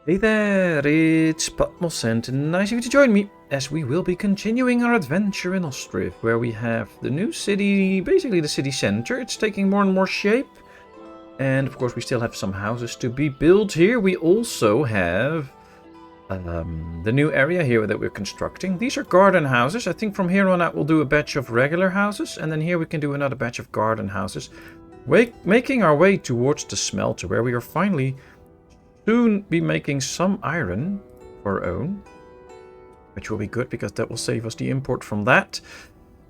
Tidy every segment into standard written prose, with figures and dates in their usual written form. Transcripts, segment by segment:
Hey there, it's Patmos and nice of you to join me as we will be continuing our adventure in Ostriv, where we have the new city, basically the city center. It's taking more and more shape, and of course we still have some houses to be built here. We also have the new area here that we're constructing. These are garden houses. I think from here on out we'll do a batch of regular houses, and then here we can do another batch of garden houses, making our way towards the smelter, where we are finally soon be making some iron for our own, which will be good because that will save us the import from that.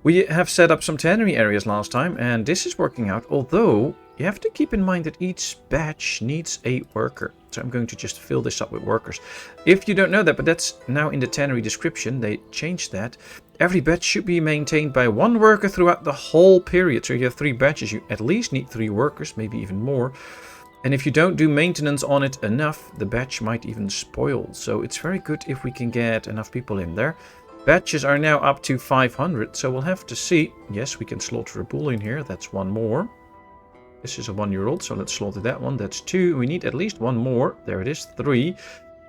We have set up some tannery areas last time, and this is working out, although you have to keep in mind that each batch needs a worker. So I'm going to just fill this up with workers. If you don't know that, but that's now in the tannery description, they changed that. Every batch should be maintained by one worker throughout the whole period. So you have 3 batches, you at least need 3 workers, maybe even more. And if you don't do maintenance on it enough, the batch might even spoil. So it's very good if we can get enough people in there. Batches are now up to 500, so we'll have to see. Yes, we can slaughter a bull in here. That's 1 more. This is a 1-year-old, so let's slaughter that one. That's 2. We need at least 1 more. There it is, 3.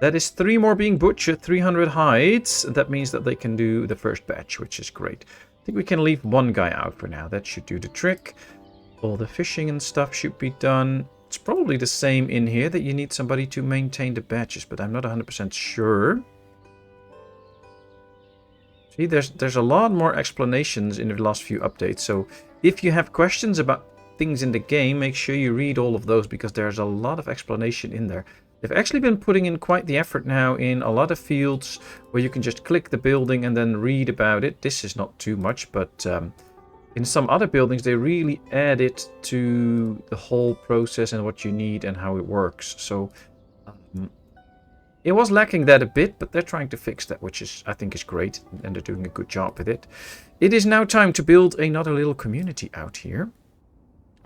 That is 3 more being butchered, 300 hides. That means that they can do the first batch, which is great. I think we can leave 1 guy out for now. That should do the trick. All the fishing and stuff should be done. It's probably the same in here, that you need somebody to maintain the batches, but I'm not 100% sure. See, there's a lot more explanations in the last few updates, so if you have questions about things in the game, make sure you read all of those, because there's a lot of explanation in there. They've actually been putting in quite the effort now in a lot of fields where you can just click the building and then read about it. This is not too much, but in some other buildings, they really add it to the whole process and what you need and how it works. So it was lacking that a bit, but they're trying to fix that, which is, I think, is great, and they're doing a good job with it. It is now time to build another little community out here.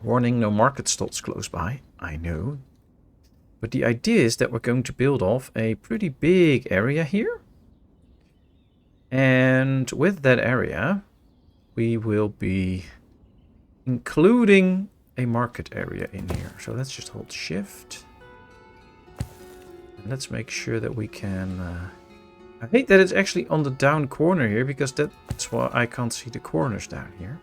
Warning, no market stalls close by, I know. But the idea is that we're going to build off a pretty big area here. And with that area, we will be including a market area in here. So let's just hold shift. And let's make sure that we can... I hate that it's actually on the down corner here, because that's why I can't see the corners down here.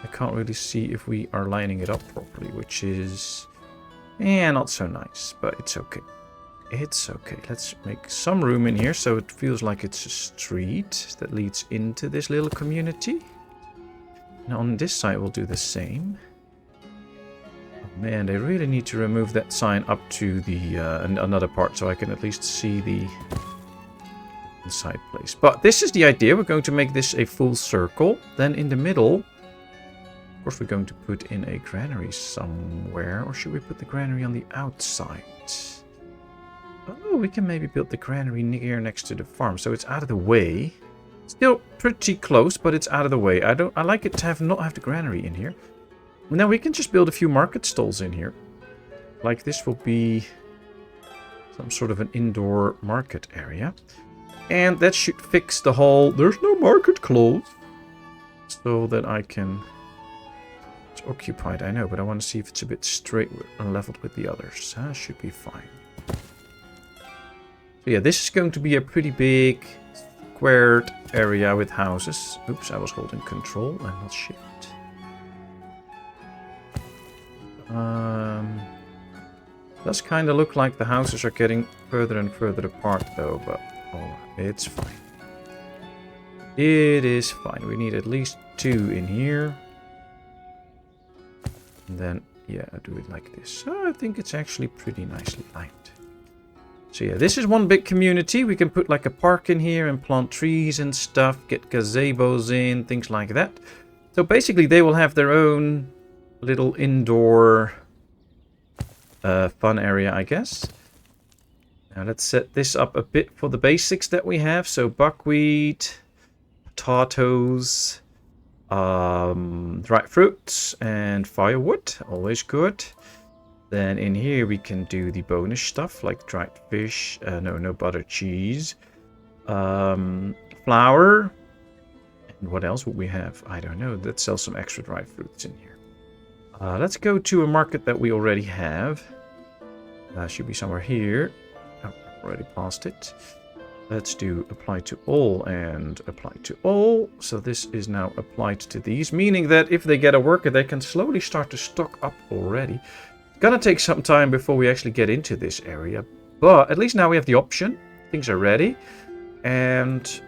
I can't really see if we are lining it up properly, which is... not so nice, but it's okay. It's okay. Let's make some room in here so it feels like it's a street that leads into this little community. And on this side we'll do the same. Oh man, they really need to remove that sign up to the another part so I can at least see the inside place. But this is the idea. We're going to make this a full circle. Then in the middle, of course, we're going to put in a granary somewhere. Or should we put the granary on the outside? Oh, we can maybe build the granary here next to the farm, so it's out of the way. Still pretty close, but it's out of the way. I like it to not have the granary in here. Now we can just build a few market stalls in here. Like this will be some sort of an indoor market area. And that should fix the whole "there's no market" clause. So that I can... It's occupied, I know, but I want to see if it's a bit straight and leveled with the others. Should be fine. So yeah, this is going to be a pretty big squared area with houses. Oops, I was holding control and not shift. Does kind of look like the houses are getting further and further apart though, but oh, it's fine. It is fine. We need at least 2 in here. And then, yeah, I do it like this. So I think it's actually pretty nicely lined. So yeah, this is one big community. We can put like a park in here and plant trees and stuff, get gazebos in, things like that. So basically they will have their own little indoor fun area, I guess. Now let's set this up a bit for the basics that we have. So buckwheat, potatoes, dried fruits and firewood, always good. Then in here we can do the bonus stuff like dried fish, no butter, cheese, flour, and what else would we have? I don't know. Let's sell some extra dried fruits in here. Let's go to a market that we already have. Should be somewhere here. Oh, I've already passed it. Let's do apply to all and apply to all. So this is now applied to these, meaning that if they get a worker, they can slowly start to stock up already. It's gonna take some time before we actually get into this area, but at least now we have the option. Things are ready. And,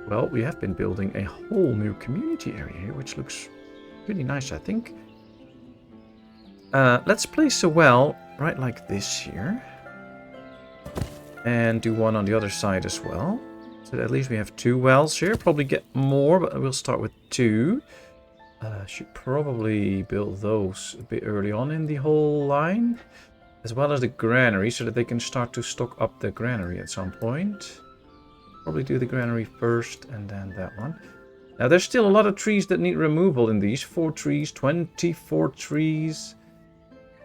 well, we have been building a whole new community area here, which looks pretty nice, I think. Let's place a well right like this here. And do one on the other side as well. So at least we have 2 wells here. Probably get more, but we'll start with 2. Should probably build those a bit early on in the whole line. As well as the granary, so that they can start to stock up the granary at some point. Probably do the granary first and then that one. Now there's still a lot of trees that need removal in these. 4 trees, 24 trees.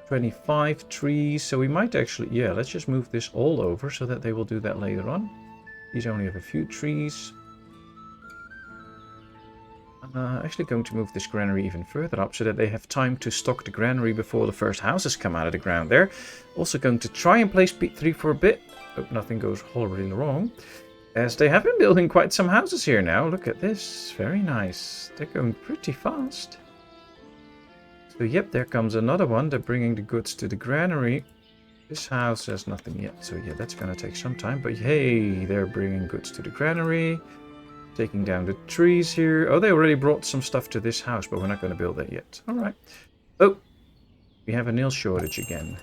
25 trees, so we might actually, yeah, let's just move this all over so that they will do that later on. These only have a few trees. I'm actually going to move this granary even further up so that they have time to stock the granary before the first houses come out of the ground there. Also going to try and place Pete 3 for a bit. Hope nothing goes horribly wrong. As they have been building quite some houses here now. Look at this, very nice. They're going pretty fast. So yep, there comes another one. They're bringing the goods to the granary. This house has nothing yet, so yeah, that's gonna take some time. But hey, they're bringing goods to the granary. Taking down the trees here. Oh, they already brought some stuff to this house, but we're not gonna build that yet. Alright. Oh, we have a nail shortage again.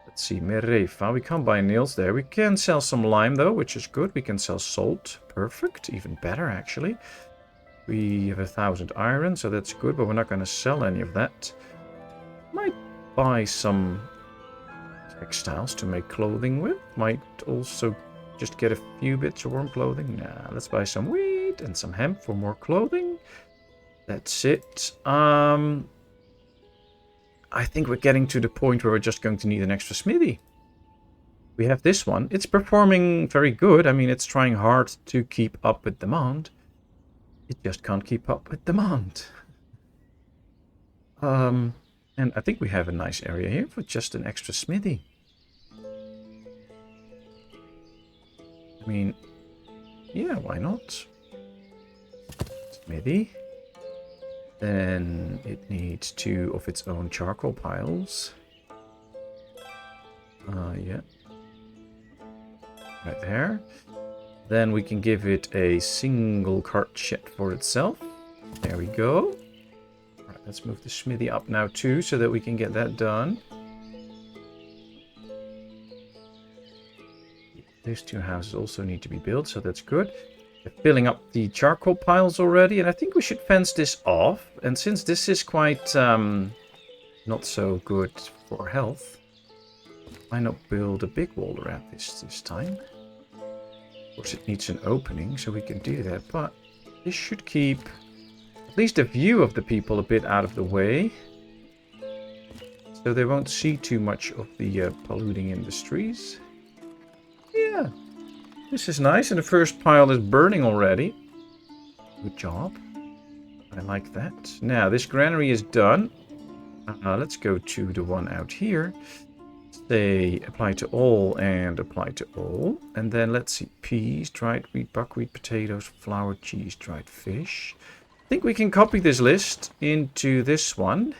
Let's see, Merefa. We can't buy nails there. We can sell some lime though, which is good. We can sell salt. Perfect. Even better, actually. We have 1,000 iron, so that's good, but we're not going to sell any of that. Might buy some textiles to make clothing with. Might also just get a few bits of warm clothing. Nah, let's buy some wheat and some hemp for more clothing. That's it. I think we're getting to the point where we're just going to need an extra smithy. We have this one. It's performing very good. I mean, it's trying hard to keep up with demand. It just can't keep up with demand. And I think we have a nice area here for just an extra smithy. I mean, yeah, why not? Smithy. Then it needs 2 of its own charcoal piles. Yeah. Right there. Then we can give it a single cart shed for itself. There we go. Alright, let's move the smithy up now too, so that we can get that done. These 2 houses also need to be built, so that's good. They're filling up the charcoal piles already, and I think we should fence this off. And since this is quite not so good for health, why not build a big wall around this time? Of course, it needs an opening, so we can do that, but this should keep at least a view of the people a bit out of the way. So they won't see too much of the polluting industries. Yeah, this is nice, and the first pile is burning already. Good job. I like that. Now, this granary is done. Let's go to the one out here. Say apply to all and apply to all. And then let's see, peas, dried wheat, buckwheat, potatoes, flour, cheese, dried fish. I think we can copy this list into this one.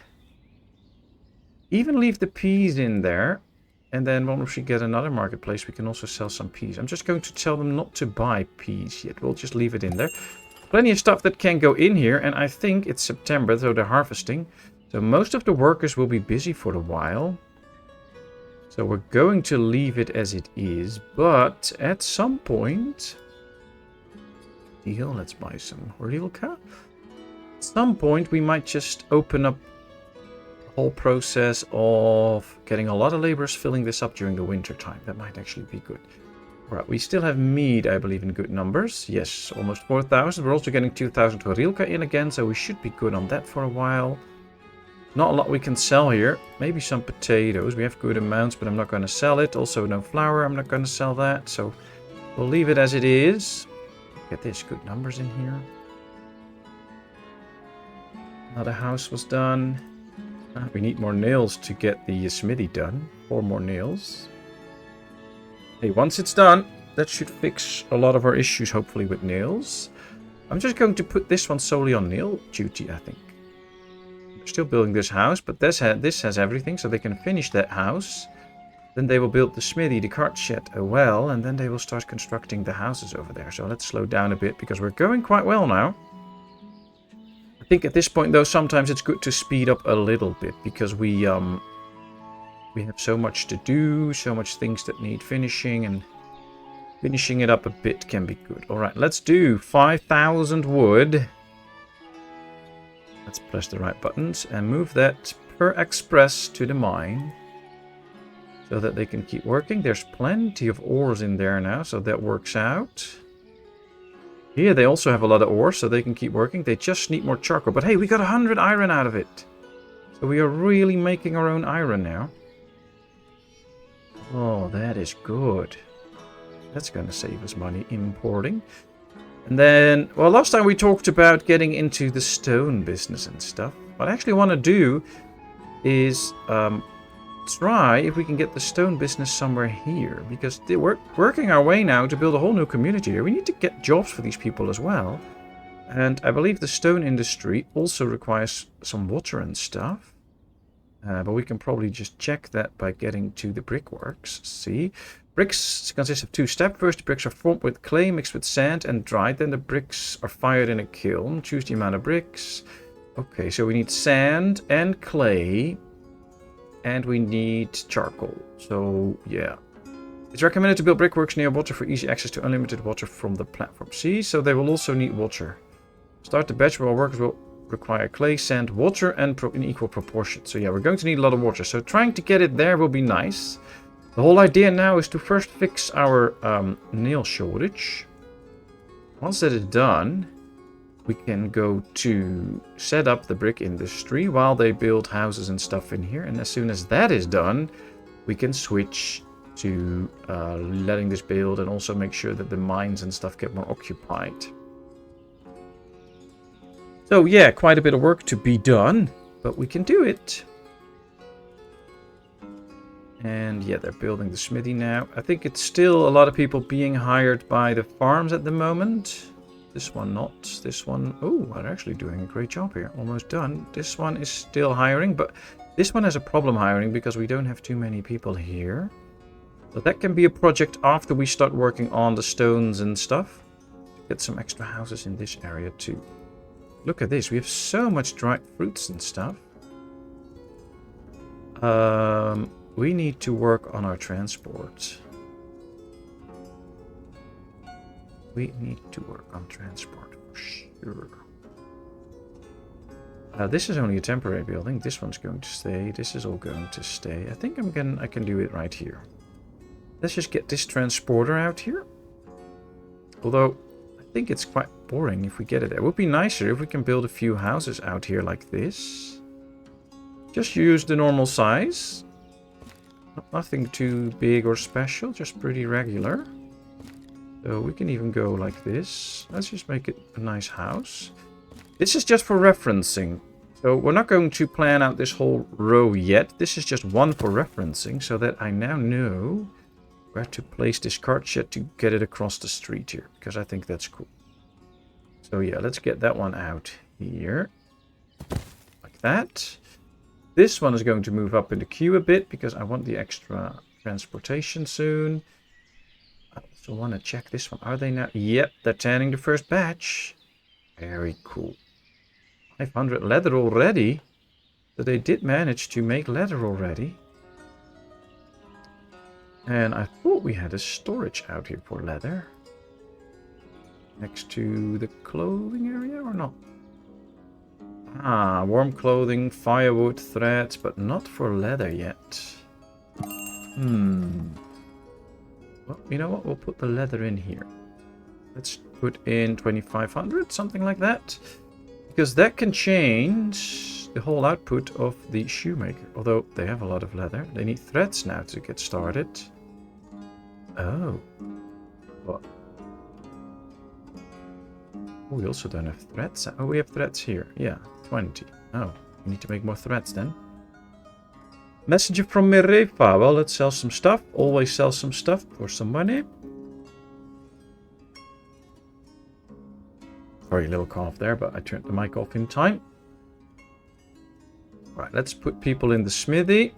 Even leave the peas in there. And then once we get another marketplace, we can also sell some peas. I'm just going to tell them not to buy peas yet. We'll just leave it in there. Plenty of stuff that can go in here. And I think it's September, so they're harvesting. So most of the workers will be busy for a while. So we're going to leave it as it is, but at some point... Let's buy some Horilka. At some point we might just open up the whole process of getting a lot of laborers filling this up during the winter time. That might actually be good. Alright, we still have mead, I believe, in good numbers. Yes, almost 4,000. We're also getting 2,000 Horilka in again, so we should be good on that for a while. Not a lot we can sell here. Maybe some potatoes. We have good amounts, but I'm not going to sell it. Also, no flour. I'm not going to sell that. So we'll leave it as it is. Get this. Good numbers in here. Another house was done. We need more nails to get the smithy done. 4 more nails. Hey, once it's done, that should fix a lot of our issues, hopefully, with nails. I'm just going to put this one solely on nail duty, I think. They're still building this house, but this has everything, so they can finish that house. Then they will build the smithy, the cart shed, a well, and then they will start constructing the houses over there. So let's slow down a bit, because we're going quite well now. I think at this point, though, sometimes it's good to speed up a little bit, because we have so much to do, so much things that need finishing, and finishing it up a bit can be good. Alright, let's do 5,000 wood. Let's press the right buttons and move that per express to the mine, so that they can keep working. There's plenty of ores in there now, so that works out. Here they also have a lot of ore, so they can keep working. They just need more charcoal. But hey, we got 100 iron out of it. So we are really making our own iron now. Oh, that is good. That's going to save us money importing. And then, well, last time we talked about getting into the stone business and stuff. What I actually want to do is try if we can get the stone business somewhere here, because we're working our way now to build a whole new community here. We need to get jobs for these people as well, and I believe the stone industry also requires some water and stuff, but we can probably just check that by getting to the brickworks. See, bricks consist of 2 steps. First, the bricks are formed with clay mixed with sand and dried. Then the bricks are fired in a kiln. Choose the amount of bricks. Okay, so we need sand and clay. And we need charcoal. So, yeah. It's recommended to build brickworks near water for easy access to unlimited water from the platform. See? So they will also need water. Start the batch where workers will require clay, sand, water, and in equal proportion. So yeah, we're going to need a lot of water. So trying to get it there will be nice. The whole idea now is to first fix our nail shortage. Once that is done, we can go to set up the brick industry while they build houses and stuff in here. And as soon as that is done, we can switch to letting this build and also make sure that the mines and stuff get more occupied. So yeah, quite a bit of work to be done, but we can do it. And yeah, they're building the smithy now. I think it's still a lot of people being hired by the farms at the moment. This one not. This one, oh, they're actually doing a great job here. Almost done. This one is still hiring, but this one has a problem hiring because we don't have too many people here. So that can be a project after we start working on the stones and stuff. Get some extra houses in this area too. Look at this. We have so much dried fruits and stuff. We need to work on our transport. We need to work on transport for sure. This is only a temporary building. This one's going to stay. This is all going to stay. I think I can do it right here. Let's just get this transporter out here. Although I think it's quite boring if we get it there. It would be nicer if we can build a few houses out here like this. Just use the normal size. Nothing too big or special, just pretty regular. So we can even go like this. Let's just make it a nice house. This is just for referencing. So we're not going to plan out this whole row yet. This is just one for referencing so that I now know where to place this cart shed to get it across the street here. Because I think that's cool. So yeah, let's get that one out here. Like that. This one is going to move up in the queue a bit because I want the extra transportation soon. I also want to check this one. Are they now? Yep, they're tanning the first batch. Very cool. 500 leather already. So they did manage to make leather already. And I thought we had a storage out here for leather. Next to the clothing area or not? Ah, warm clothing, firewood, threads, but not for leather yet. Well, you know what? We'll put the leather in here. Let's put in 2,500, something like that. Because that can change the whole output of the shoemaker. Although they have a lot of leather. They need threads now to get started. Oh. What? Oh, we also don't have threads. Oh, we have threads here. Yeah, 20. Oh, we need to make more threads then. Messenger from Mirefa. Well, let's sell some stuff. Always sell some stuff for some money. Sorry, a little cough there, but I turned the mic off in time. Right, let's put people in the smithy.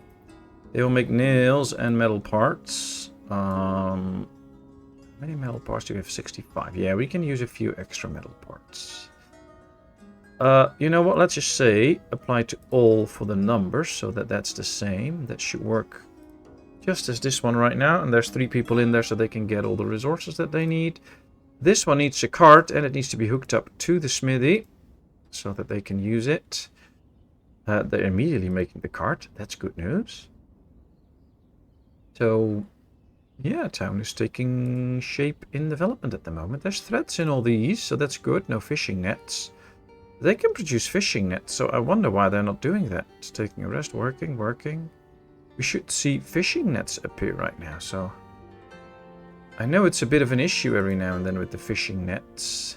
They will make nails and metal parts. How many metal parts do we have? 65. Yeah, we can use a few extra metal parts. You know what? Let's just say apply to all for the numbers so that that's the same. That should work just as this one right now. And there's 3 people in there so they can get all the resources that they need. This one needs a cart and it needs to be hooked up to the smithy so that they can use it. They're immediately making the cart. That's good news. So, yeah, town is taking shape in development at the moment. There's threads in all these, so that's good. No fishing nets. They can produce fishing nets, so I wonder why they're not doing that. It's taking a rest, working. We should see fishing nets appear right now, so... I know it's a bit of an issue every now and then with the fishing nets.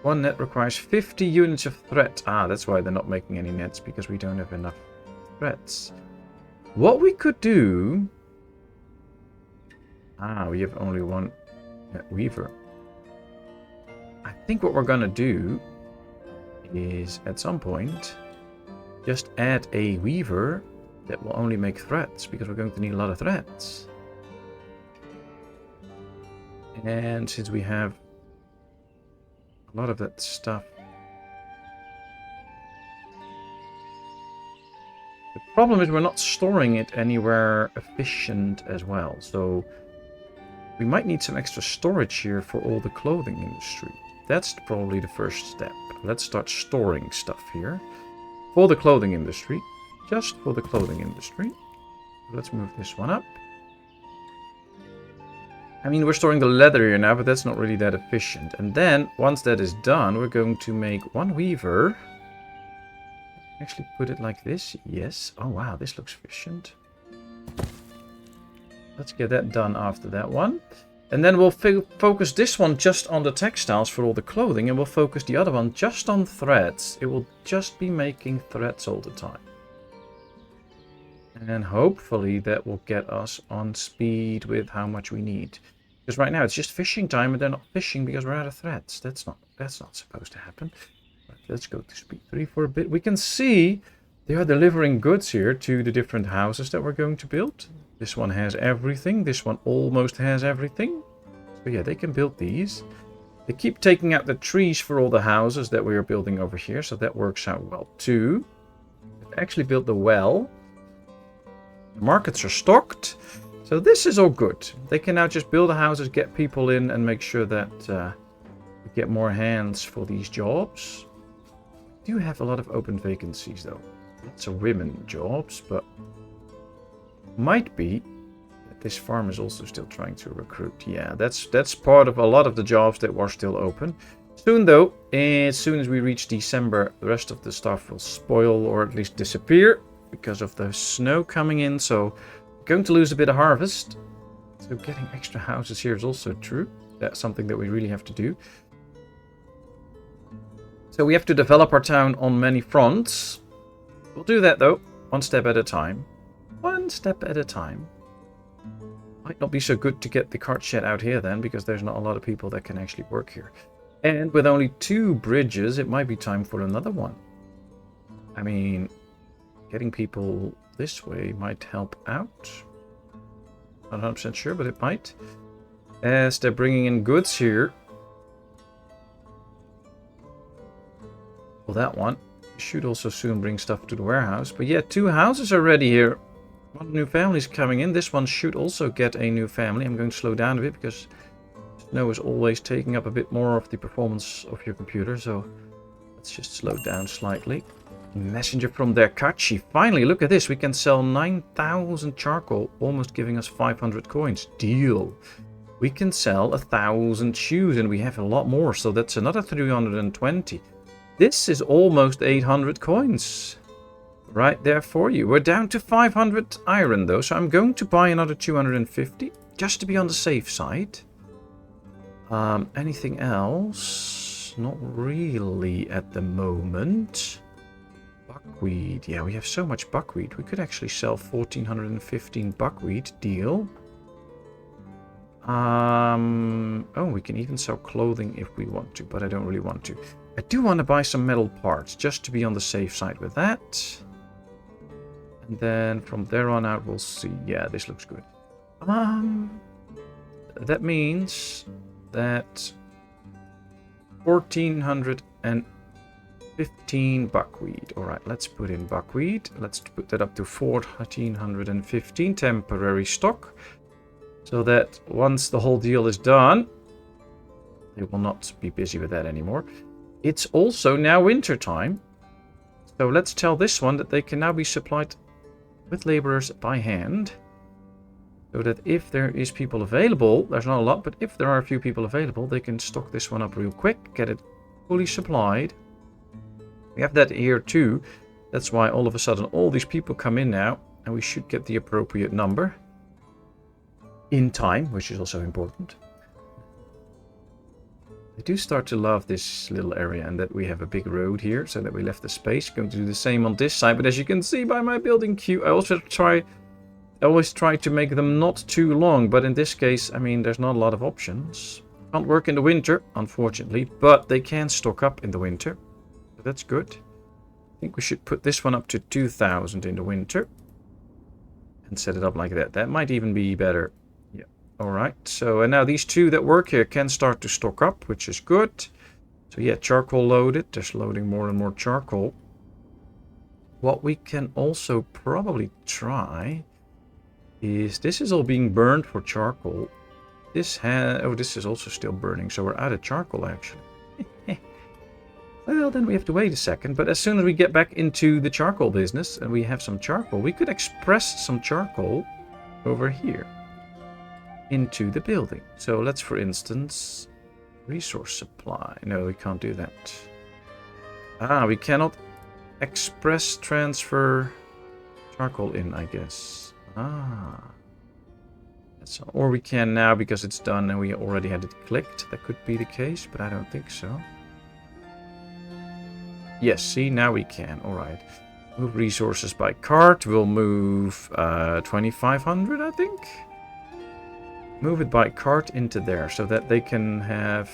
One net requires 50 units of thread. Ah, that's why they're not making any nets, because we don't have enough threads. What we could do... Ah, we have only one weaver. I think what we're gonna do is, at some point, just add a weaver that will only make threads, because we're going to need a lot of threads. And since we have a lot of that stuff... The problem is we're not storing it anywhere efficient as well, so we might need some extra storage here for all the clothing industry. That's probably the first step. Let's start storing stuff here for the clothing industry, just for the clothing industry. Let's move this one up. I mean, we're storing the leather here now, but that's not really that efficient. And then, once that is done, we're going to make one weaver. Actually put it like this. Yes. Oh, wow, this looks efficient. Let's get that done after that one. And then we'll focus this one just on the textiles for all the clothing, and we'll focus the other one just on threads. It will just be making threads all the time. And hopefully that will get us on speed with how much we need. Because right now it's just fishing time and they're not fishing because we're out of threads. That's not supposed to happen. But let's go to speed 3 for a bit. We can see they are delivering goods here to the different houses that we're going to build. This one has everything. This one almost has everything. So yeah, they can build these. They keep taking out the trees for all the houses that we are building over here. So that works out well too. They've actually built the well. The markets are stocked. So this is all good. They can now just build the houses, get people in, and make sure that we get more hands for these jobs. We do have a lot of open vacancies though. Lots of women jobs, but might be that this farm is also still trying to recruit. Yeah, that's part of a lot of the jobs that were still open. Soon though, as soon as we reach December, the rest of the stuff will spoil or at least disappear because of the snow coming in. So we're going to lose a bit of harvest. So getting extra houses here is also true. That's something that we really have to do. So we have to develop our town on many fronts. We'll do that though, one step at a time. One step at a time. Might not be so good to get the cart shed out here then, because there's not a lot of people that can actually work here. And with only 2 bridges, it might be time for another one. I mean, getting people this way might help out. Not 100% sure, but it might. As they're bringing in goods here. Well, that one should also soon bring stuff to the warehouse. But yeah, 2 houses are ready here. 1 new family is coming in. This one should also get a new family. I'm going to slow down a bit because snow is always taking up a bit more of the performance of your computer. So let's just slow down slightly. Messenger from Derkachi. Finally, look at this. We can sell 9,000 charcoal, almost giving us 500 coins. Deal. We can sell 1,000 shoes and we have a lot more. So that's another 320. This is almost 800 coins. Right there for you. We're down to 500 iron though, so I'm going to buy another 250 just to be on the safe side. Anything else? Not really at the moment. Buckwheat. Yeah, we have so much buckwheat. We could actually sell 1415 buckwheat. Deal. Oh, we can even sell clothing if we want to, but I don't really want to. I do want to buy some metal parts, just to be on the safe side with that. And then from there on out, we'll see. Yeah, this looks good. That means that 1415 buckwheat. Alright, let's put in buckwheat. Let's put that up to 1415 temporary stock. So that once the whole deal is done, they will not be busy with that anymore. It's also now winter time. So let's tell this one that they can now be supplied with laborers by hand. So that if there is people available, there's not a lot, but if there are a few people available, they can stock this one up real quick, get it fully supplied. We have that here too. That's why all of a sudden all these people come in now, and we should get the appropriate number in time, which is also important. I do start to love this little area and that we have a big road here, so that we left the space. Going to do the same on this side, but as you can see by my building queue, I always try to make them not too long, but in this case, I mean, there's not a lot of options. Can't work in the winter, unfortunately, but they can stock up in the winter. So that's good. I think we should put this one up to 2000 in the winter and set it up like that. That might even be better. Yeah. Alright, so and now these two that work here can start to stock up, which is good. So yeah, charcoal loaded. There's loading more and more charcoal. What we can also probably try is this is all being burned for charcoal. This is also still burning, so we're out of charcoal actually. Well, then we have to wait a second, but as soon as we get back into the charcoal business and we have some charcoal, we could express some charcoal over here into the building. So let's, for instance, resource supply. No, we can't do that. We cannot express transfer charcoal in, I guess. Or we can now because it's done and we already had it clicked. That could be the case, but I don't think so. Yes, see, now we can. Alright. Move resources by cart. We'll move 2500, I think. Move it by cart into there so that they can have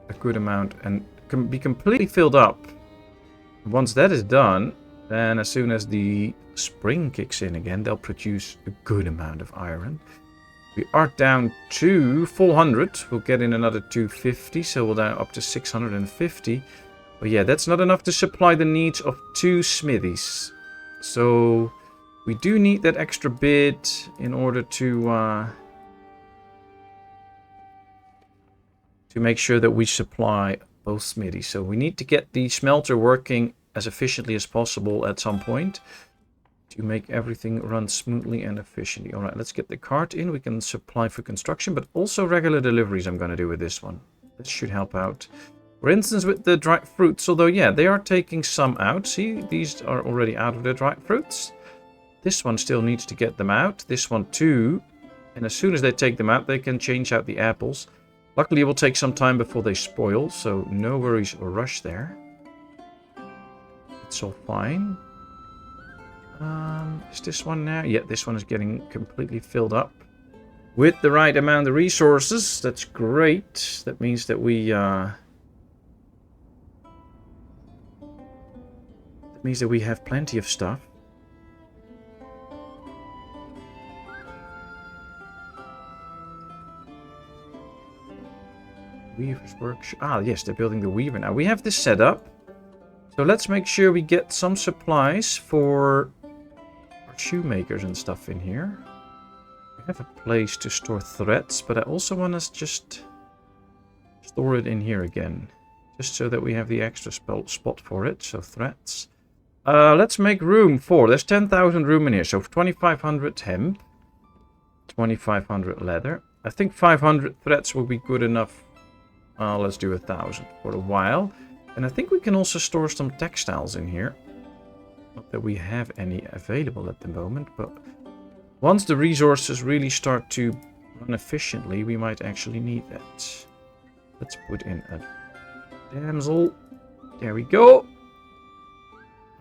a good amount and can be completely filled up. Once that is done, then as soon as the spring kicks in again, they'll produce a good amount of iron. We are down to 400. We'll get in another 250, so we're down up to 650. But yeah, that's not enough to supply the needs of 2 smithies. So we do need that extra bit in order to make sure that we supply both smithies. So we need to get the smelter working as efficiently as possible at some point to make everything run smoothly and efficiently. All right, let's get the cart in. We can supply for construction, but also regular deliveries I'm going to do with this one. This should help out. For instance, with the dried fruits, although, yeah, they are taking some out. See, these are already out of the dried fruits. This one still needs to get them out. This one too. And as soon as they take them out, they can change out the apples. Luckily, it will take some time before they spoil, so no worries or rush there. It's all fine. Is this one now? Yeah, this one is getting completely filled up with the right amount of resources. That's great. That means that we have plenty of stuff. Weaver's workshop. Ah, yes, they're building the weaver now. We have this set up. So let's make sure we get some supplies for our shoemakers and stuff in here. We have a place to store threads, but I also want to just store it in here again. Just so that we have the extra spot for it. So threads. Let's make room for... There's 10,000 room in here. So 2,500 hemp. 2,500 leather. I think 500 threads will be good enough. Let's do 1,000 for a while. And I think we can also store some textiles in here. Not that we have any available at the moment, but once the resources really start to run efficiently, we might actually need that. Let's put in a damsel. There we go.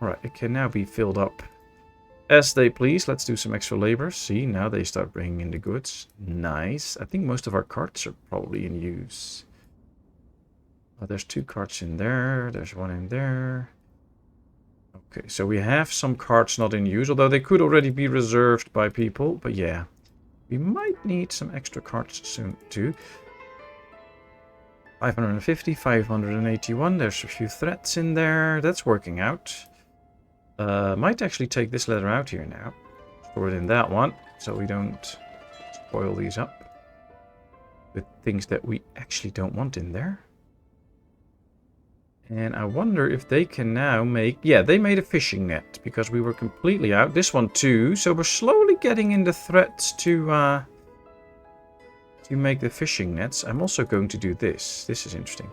Alright, it can now be filled up as they please. Let's do some extra labor. See, now they start bringing in the goods. Nice. I think most of our carts are probably in use. Oh, there's 2 carts in there. There's 1 in there. Okay, so we have some carts not in use, although they could already be reserved by people. But yeah, we might need some extra carts soon too. 550, 581. There's a few threads in there. That's working out. Might actually take this leather out here now. Store it in that one, so we don't spoil these up with things that we actually don't want in there. And I wonder if they can now make... Yeah, they made a fishing net because we were completely out. This one too. So we're slowly getting in the threads to make the fishing nets. I'm also going to do this. This is interesting.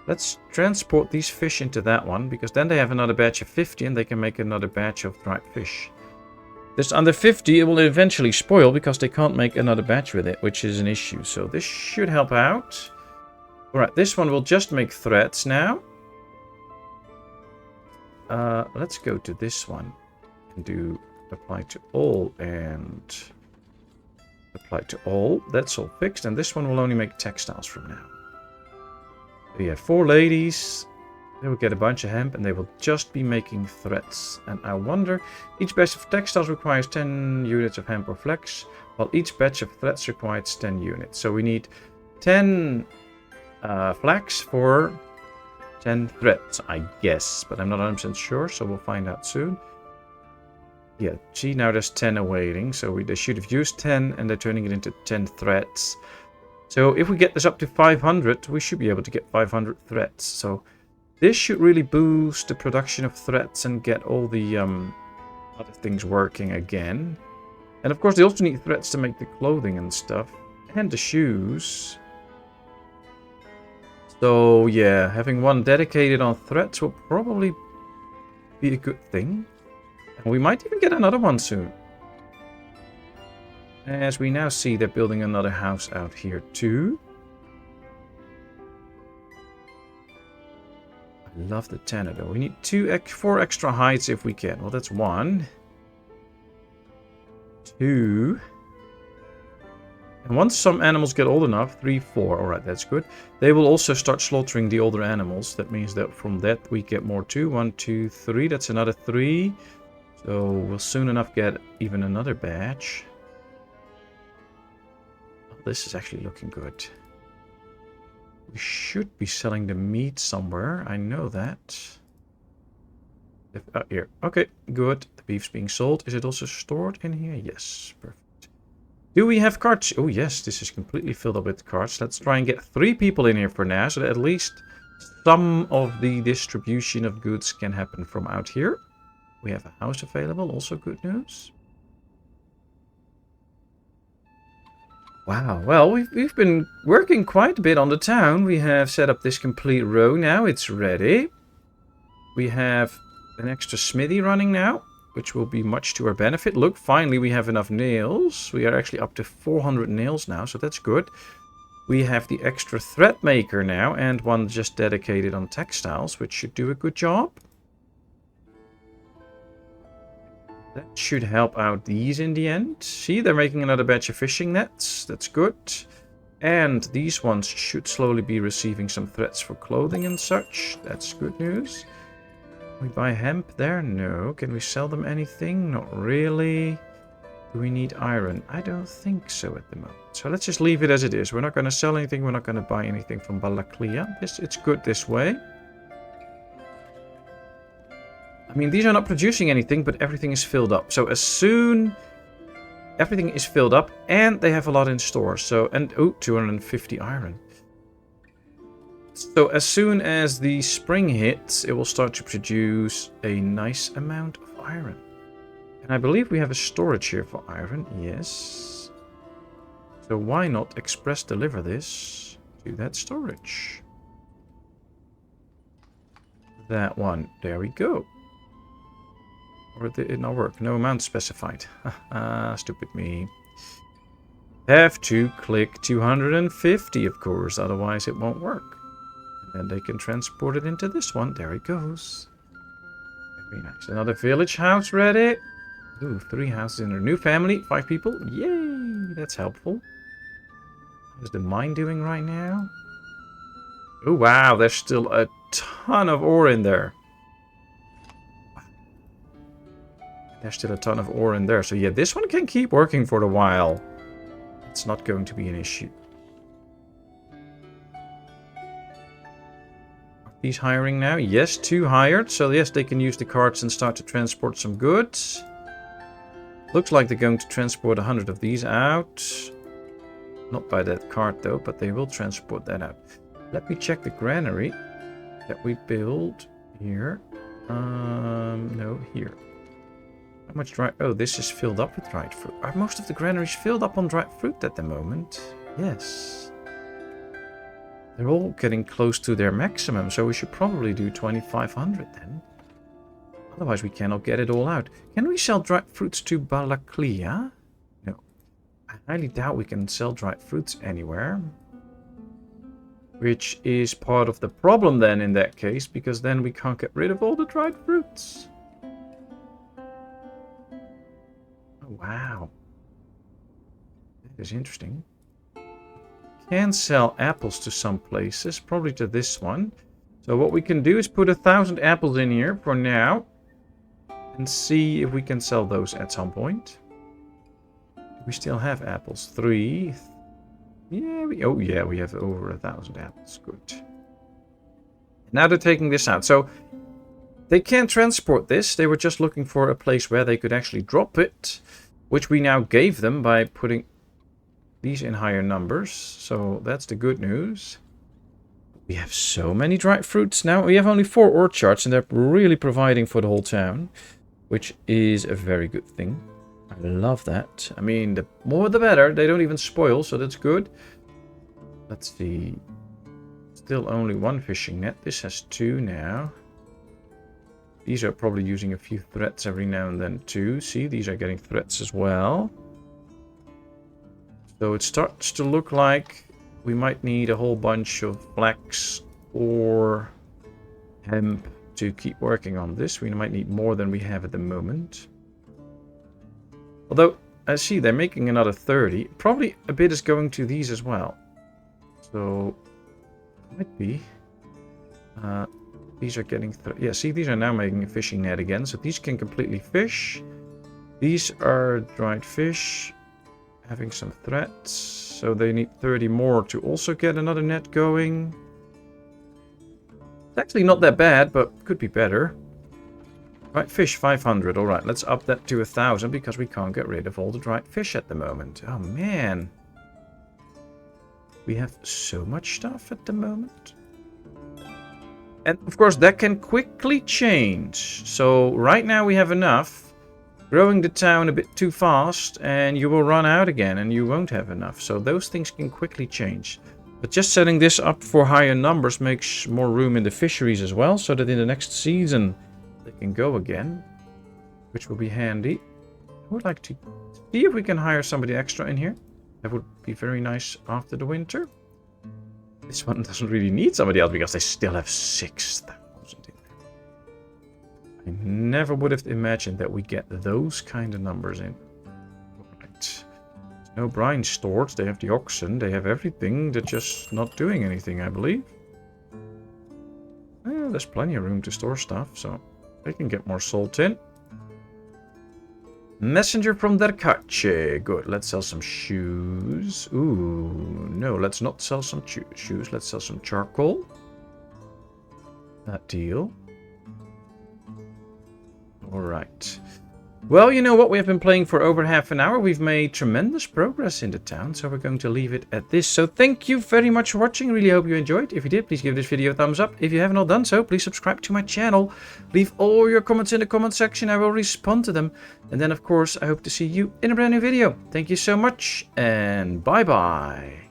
Let's transport these fish into that one because then they have another batch of 50 and they can make another batch of dried fish. This under 50, it will eventually spoil because they can't make another batch with it, which is an issue. So this should help out. Alright, this one will just make threads now. Let's go to this one and do apply to all and apply to all. That's all fixed, and this one will only make textiles from now. We have 4 ladies. They will get a bunch of hemp and they will just be making threads. And I wonder, each batch of textiles requires 10 units of hemp or flax, while each batch of threads requires 10 units. So we need 10 flax for 10 threads, I guess, but I'm not 100% sure, so we'll find out soon. Yeah, see, now there's 10 awaiting, so they should have used 10, and they're turning it into 10 threads. So if we get this up to 500, we should be able to get 500 threads. So this should really boost the production of threads and get all the other things working again. And of course, they also need threads to make the clothing and stuff, and the shoes. So yeah, having one dedicated on threads will probably be a good thing. And we might even get another one soon. As we now see, they're building another house out here too. I love the Tannery though. We need 4 extra hides if we can. Well, that's 1. 2. And once some animals get old enough, 3, 4, alright, that's good. They will also start slaughtering the older animals. That means that from that we get more too. 1, 2, 3, that's another 3. So we'll soon enough get even another batch. Oh, this is actually looking good. We should be selling the meat somewhere, I know that. Here, okay, good. The beef's being sold. Is it also stored in here? Yes, perfect. Do we have carts? Oh yes, this is completely filled up with carts. Let's try and get 3 people in here for now, so that at least some of the distribution of goods can happen from out here. We have a house available, also good news. Wow, well, we've been working quite a bit on the town. We have set up this complete row now, it's ready. We have an extra smithy running now, which will be much to our benefit. Look, finally we have enough nails. We are actually up to 400 nails now, so that's good. We have the extra thread maker now, and one just dedicated on textiles, which should do a good job. That should help out these in the end. See, they're making another batch of fishing nets. That's good. And these ones should slowly be receiving some threads for clothing and such. That's good news. We buy hemp there? No. Can we sell them anything? Not really. Do we need iron? I don't think so at the moment. So let's just leave it as it is. We're not going to sell anything. We're not going to buy anything from Balaklia. It's good this way. I mean, these are not producing anything, but everything is filled up. So as soon... Everything is filled up, and they have a lot in store. So, and, oh, 250 iron. So as soon as the spring hits, it will start to produce a nice amount of iron. And I believe we have a storage here for iron. Yes. So why not express deliver this to that storage? That one. There we go. Or did it not work? No amount specified. Stupid me. have to click 250, of course, otherwise it won't work. And then they can transport it into this one. There it goes. Very nice. Another village house ready. Ooh, 3 houses in a new family. 5 people. Yay! That's helpful. How's the mine doing right now? Oh, wow. There's still a ton of ore in there. There's still a ton of ore in there. So yeah, this one can keep working for a while. It's not going to be an issue. Are these hiring now? Yes, 2 hired. So yes, they can use the carts and start to transport some goods. Looks like they're going to transport 100 of these out. Not by that cart though, but they will transport that out. Let me check the granary that we built here. No, here. How much dry... Oh, this is filled up with dried fruit. Are most of the granaries filled up on dried fruit at the moment? Yes. They're all getting close to their maximum, so we should probably do 2,500 then. Otherwise we cannot get it all out. Can we sell dried fruits to Balaklia? No. I highly doubt we can sell dried fruits anywhere. Which is part of the problem then in that case, because then we can't get rid of all the dried fruits. Wow. That is interesting. Can sell apples to some places, probably to this one. So what we can do is put 1,000 apples in here for now. And see if we can sell those at some point. We still have apples. 3. Yeah, we have over 1,000 apples. Good. Now they're taking this out. So they can't transport this. They were just looking for a place where they could actually drop it. Which we now gave them by putting these in higher numbers. So that's the good news. We have so many dried fruits now. We have only 4 orchards and they're really providing for the whole town. Which is a very good thing. I love that. I mean, the more the better. They don't even spoil, so that's good. Let's see. Still only 1 fishing net. This has 2 now. These are probably using a few threads every now and then too. See, these are getting threads as well. So it starts to look like we might need a whole bunch of flax or hemp to keep working on this. We might need more than we have at the moment. Although, I see they're making another 30. Probably a bit is going to these as well. So, might be. These are getting... Yeah, see, these are now making a fishing net again. So these can completely fish. These are dried fish. Having some threads. So they need 30 more to also get another net going. It's actually not that bad, but could be better. Right, fish 500. Alright, let's up that to 1,000 because we can't get rid of all the dried fish at the moment. Oh, man. We have so much stuff at the moment. And, of course, that can quickly change. So, right now we have enough. Growing the town a bit too fast and you will run out again and you won't have enough. So, those things can quickly change. But just setting this up for higher numbers makes more room in the fisheries as well. So that in the next season they can go again. Which will be handy. I would like to see if we can hire somebody extra in here. That would be very nice after the winter. This one doesn't really need somebody else because they still have 6,000 in there. I never would have imagined that we get those kind of numbers in. Right. No brine stored, they have the oxen, they have everything, they're just not doing anything, I believe. Well, there's plenty of room to store stuff, so they can get more salt in. Messenger from Derkache. Good, let's sell some shoes. Ooh, no, let's not sell some shoes, let's sell some charcoal. That deal. Alright. Well, you know what? We have been playing for over half an hour. We've made tremendous progress in the town, so we're going to leave it at this. So thank you very much for watching. Really hope you enjoyed. If you did, please give this video a thumbs up. If you haven't all done so, please subscribe to my channel. Leave all your comments in the comment section. I will respond to them. And then, of course, I hope to see you in a brand new video. Thank you so much, and bye-bye.